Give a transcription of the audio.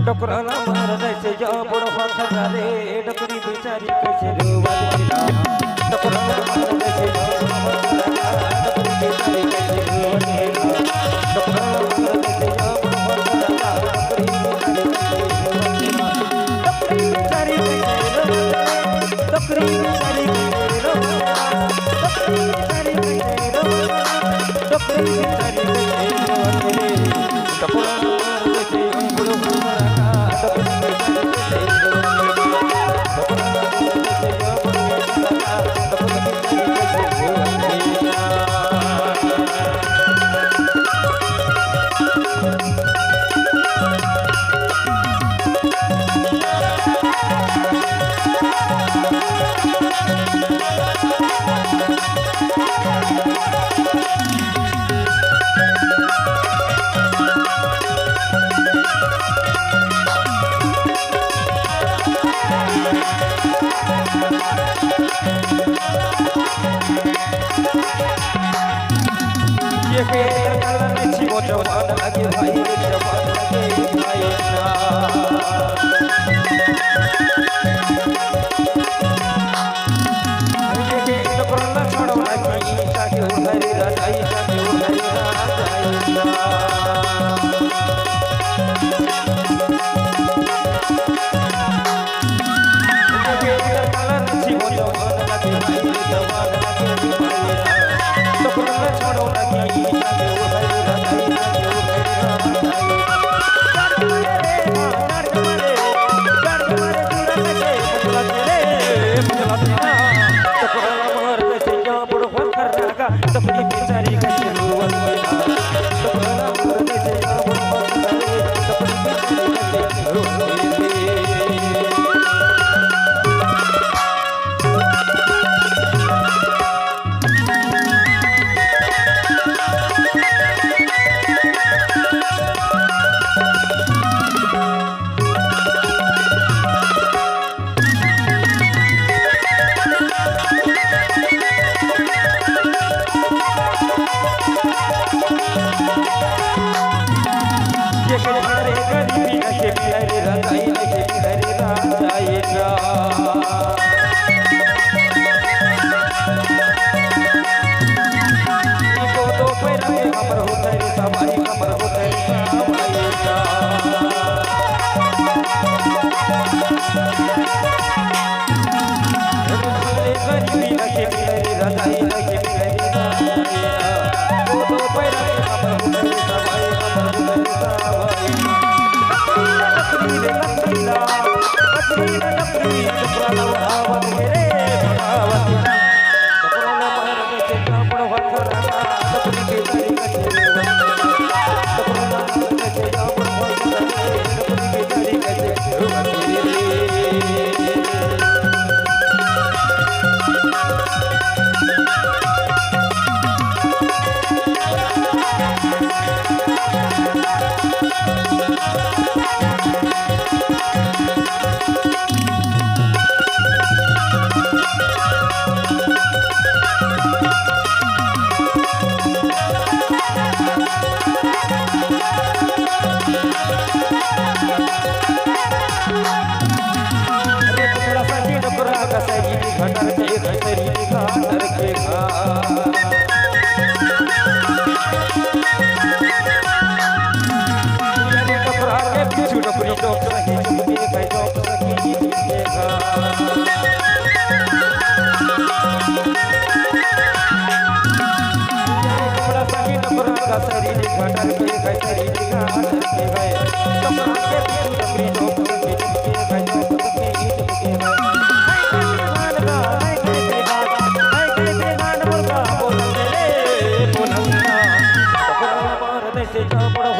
डोकराला मार जैसे जा बड़ो फंसा रे डोकरी बेचारी कैसे रोवलेला डोकराला मार जैसे जा बड़ो फंसा डोकरी बेचारी कैसे रोवलेला डोकराला मार जैसे जा बड़ो फंसा डोकरी बेचारी कैसे रोवलेला डोकरी बेचारी कैसे रोवलेला डोकरी बेचारी कैसे रोवलेला डोकरी बेचारी कैसे रोवलेला डोकराला मार जैसे जा बड़ो फंसा जवान लगे भाई जवान लगे भाई ना ये डोकराला छोड़ो ना की ताके उधरी राजाई ताके उधरी राजाई ना ये डोकराला नची वो जवान लगे भाई जवान लगे भाई ना डोकराला छोड़ो ना की ताके उधरी डोकरी बेचारी कैसे रोवलेला डोकराला मार जैसे जा बड़ो फंसा रे डोकरी बेचारी कैसे रोवलेला गरीबी नशे बिहारी राजाई नशे बिहारी राजाई ना इको दो पैरा के कमर होता है सवारी कमर होता है सवारी ना गरीबी नशे बिहारी राजाई नशे बिहारी राजाई ना दो पैरा के कमर होता है सवारी कमर होता है सवारी डोकराला उठावत रे भगावत ना डोकराला मार जैसे जा बड़ो फंसा डोकरी बेचारी कैसे रोवलेला डोकराला मार जैसे जा बड़ो फंसा डोकरी बेचारी कैसे रोवलेला से जा बड़ा